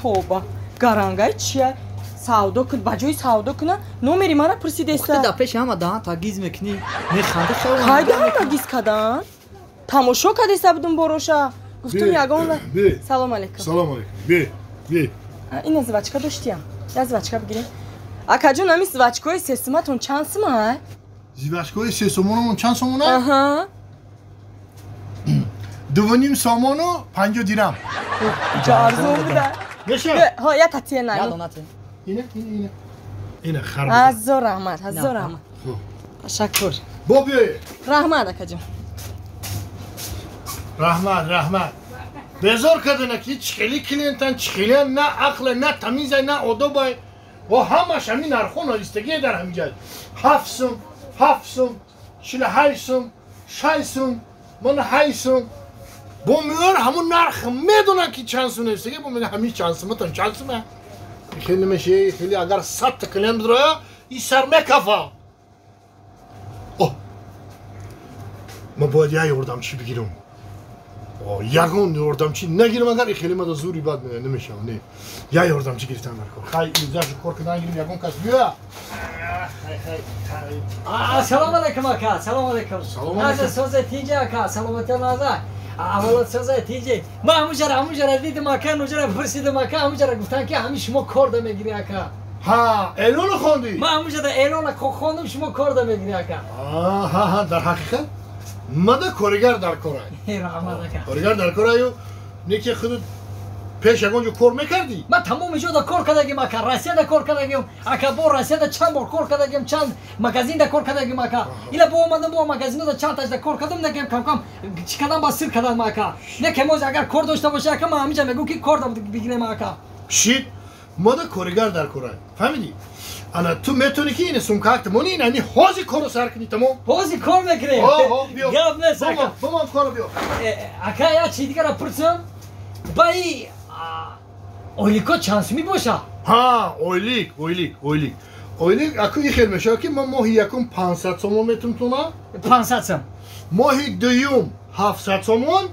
توبه гарангай чия савдо кун ба ҷои савдо куна номери мара пурсидеста да пеши ҳама даҳан та гиз мекунӣ механда қайда ҳама гиз кадан тамошо кадеста будум бороша гуфтум ягон салом алейкум салом алейкум бе ина звачка доштиям я звачка бигирем акаҷон ами звачкои сесуматон чанд сумай звачкои сесумонамон чанд сомона аҳа дувоним сомону 50 дирам ҷо арзон буда меша ҳо я татия наю ина харб ҳазор раҳмат ташаккур бо биёед раҳмат акаҷон раҳмат безор кардана ки чихели клиентан чихелиан на ақле на тамизай на одобай ва ҳамаш ҳамин нархҳо нолистагие дар ҳамин ҷай 7 сум 48 сум 6 сум мана 8 сум бо меор ҳамун нарх медонад ки чанд сум нолистагие бо мега ҳамин чанд суматон чанд сума хеле меши хеле агар 100 та клиент бидроя и сар мекафа ма бояд я ёрдамчӣ бигирам ягон ёрдамчӣ нагирам агар хеле мада зури бад намешавам не я ёрдамчӣ гирифтам дар кор хай имзашу кор кардан гирим ягон кас биёя ассалому алейкум ака салому алейкум наза соза тинҷа ака саломати наза аввало соза тинҷа ма ҳамуҷара дидим ака нуҷара пурсидим ака ҳамуҷара гуфтан ки ҳамин шумо кор да мегирӣ ака ҳа эълону хонди ма ҳамуҷара эълона хондум шумо кор да мегирӣ ака ҳа дар ҳақиқат мада коригар дар корай коригар дар кораю неки худ пеш ягон ҷо кор мекардӣ ма тамоми ҷода кор кардагим ака россияда кор кардагим ака бо россияда чанд бор кор кардагим чанд магазинда кор кардагим ака ила бо омадам бо магазинода чандташда кор кардам некем камкам чӣ кардам ба сир кардам ака неке моз агар кор дошта боша ака ма ҳамиҷа мегӯ ки кор бигирем ака шит мада коригар дар корай фаҳмидӣ ана ту метавонӣ ки ин сумкаакта мони ин ани ҳози корро сар кунӣ тамом ҳози кор мекунем гап нест ака бомон коро биё ака я чӣ дигара пурсам ба и ойлико чанд сумӣ боша ҳа ойлик аку и хел мешавад ки ман моҳи якум 500 сомон метунтонам 500 сом моҳи дуюм 700 сомон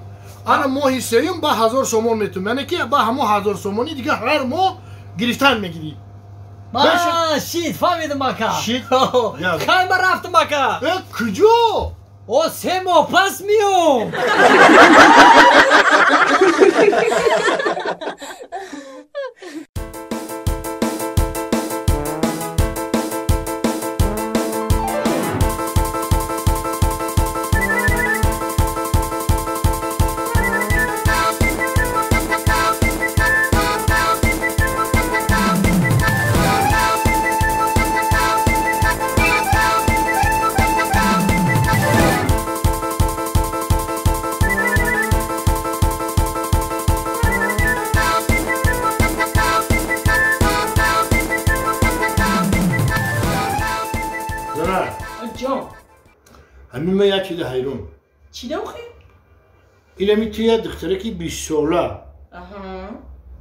ана моҳи сеюм ба 1000 сомон метунам яъне ки ба ҳамо 1000 сомонӣ дига ҳар моҳ гирифтан мегирӣ шит фаҳмидим ака шит кай ба рафтам ака куҷо о 3 моҳ пас миём ҳамин ман як чизи ҳайрон чидам хе инами ту як духтараки 20 сола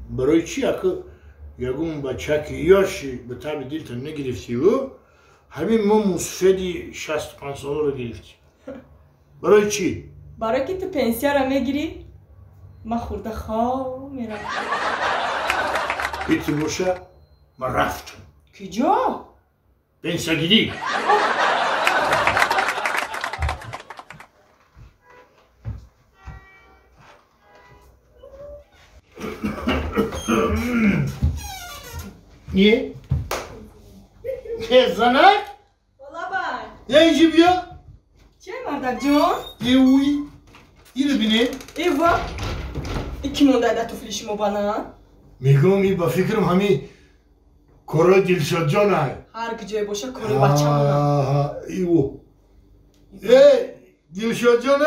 барои чӣ ака ягон бачаки ёши ба таби дилта нагирифтиву ҳамин мо мусфеди 65 соларо гирифтӣ барои чӣ барои ки ту пенсияро мегирӣ ма хурда хоб меравам ити боша ман рафтам куҷо пенсиягирӣ занак я инҷи биё чӣ мардакҷон евуи иро бине эва ики мондада туфли шумо баланд мегӯям и ба фикрам ҳамин корои дилшодҷонай ҳар куҷое боша кори бачамона иво дилшодҷон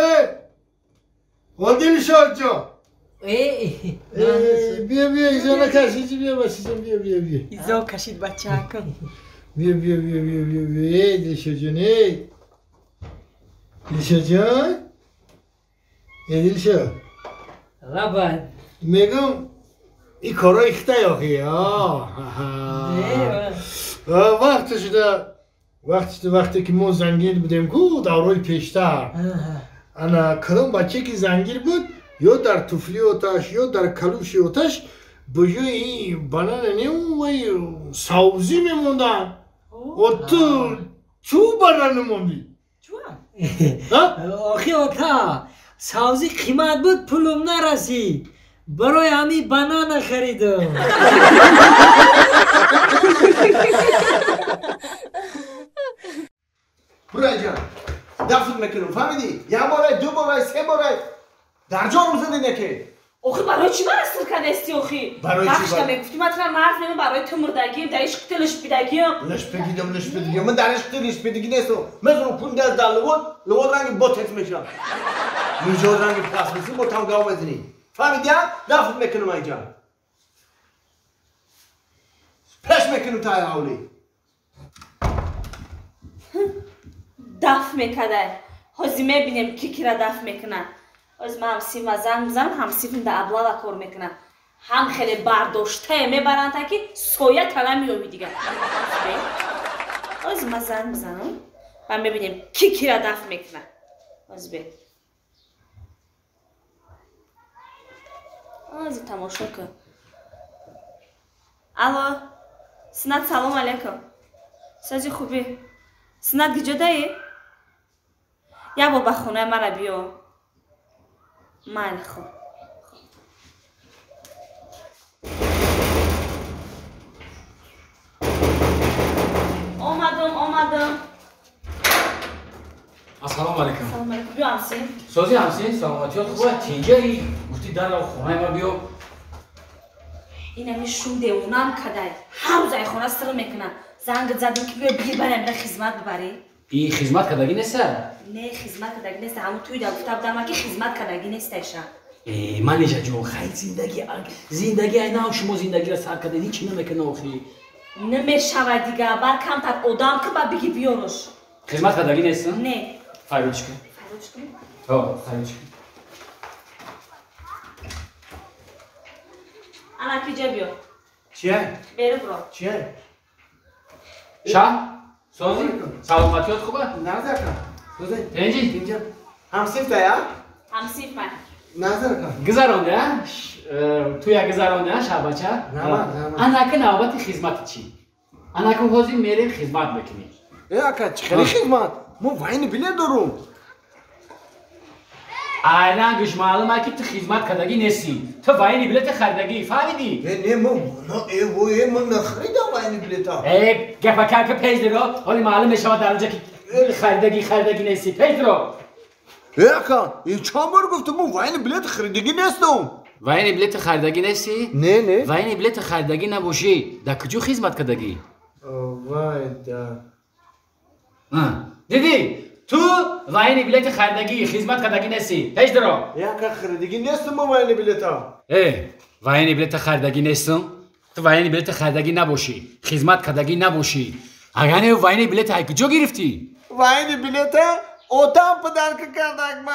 о дилшодҷон бия изона кашиди бия басизам бия изо кашид бачаакам бия дилшодҷон дилшодҷон дилшод рабад мегӯям и коро ихтай охи вақте шуда вақте ки мо зангир будем ку даврои пештар ана кадом баче ки зангир буд ё дар туфли оташ ё дар калӯши оташ بجو این بنانه وای ساوزی میموندن و تو چو برنه موندی آخی آقا سازی قیمت بود پولم نرسید برای همی بنان خریدم برای جان دفت میکنم فهمیدی؟ یه باره دو باره سه باره در جان مزدی نکه آخی برای چی من استر کنه استی آخی؟ برای چی بخش کمی گفتی من ترم حرف نمیم برای تو مردگیم در عشق لش بیدگیم لش بگیدم من در عشق لش بگیدی نیستم مثل پونده از در لواد رنگ باتت میشم میجاد رنگ پس میسی با تنگاه بزنی فهمیدی؟ دفت میکنم ای جان پش میکنم تای حولی دف میکده حاضی میبینیم کی را دف میکنه از من همسی و زنگ میزنم همسی فیم در ابلا و کار میکنه هم خیلی برداشته میبرن تا که سویه کلا میومی دیگه از من زنگ میزنم و میبینیم کی را دف میکنه از بی از تماشا کن الو سنت سلام علیکم سازی خوبی سنت گجا دایی؟ یا با خونه مرا بیو من خوب آمدم السلام علیکم. سلام علیکم بیو همسی سازی همسی سلامتی خوبه تیجایی گفتی در خونه ما بیو این همی شون دیونم کدای هم زای خونه سر میکنم زنگ زدم که بیا بگیر برم برای خدمت ببری این خدمت کدگی نیست؟ نه خدمت کدگی نیست همون توی در گفته بودم که خدمت کدگی نیست ایشا من نیجا جو خیلی زندگی اینا شما زندگی را سر کردی چی نمیکنه آخی نمیشود دیگه بر کمتر آدم که با بگی بیاروش خدمت کدگی نیست؟ نه فایروش کن فروش کن ها فایروش کن انا کی جا بیو چیه؟ برو برو چیه؟ شاه سازی سلامتیات خوبه؟ نظر کن سوزی تنجی اینجا همسیف ده یا؟ همسیف من نظر کن گذرانده توی گذرانده شاه بچه انا که نوبت خدمت چی؟ انا که حاضر میریم خدمت بکنیم یا که چخیلی خدمت ما واین بیله دارم الان گوش معلومه که تو خدمت کردگی نیستی تو واین بلیت خریدگی فهمیدی؟ نه من نخریدم واین بلیتا گپا که پیج درو حالی معلوم میشه در اونجا که خریدگی نیستی پیج درو یا که این چند بار گفتم من واین بلیت خریدگی نیستم واین بلیت خریدگی نیستی؟ نه واین بلیت خریدگی نباشی در کجا خدمت کردگی؟ وای دا دیدی تو واین بلیت خریدگی خدمت کردگی نیستی پیج درو یا که خریدگی نیستم من واین بلیتا واین بلیت خریدگی نیستم تو واین بلیت خریدگی نباشی خدمت کردگی نباشی اگر نه واین بلیت های کجا گرفتی؟ واین بلیتا اوتام پدر که کردک ما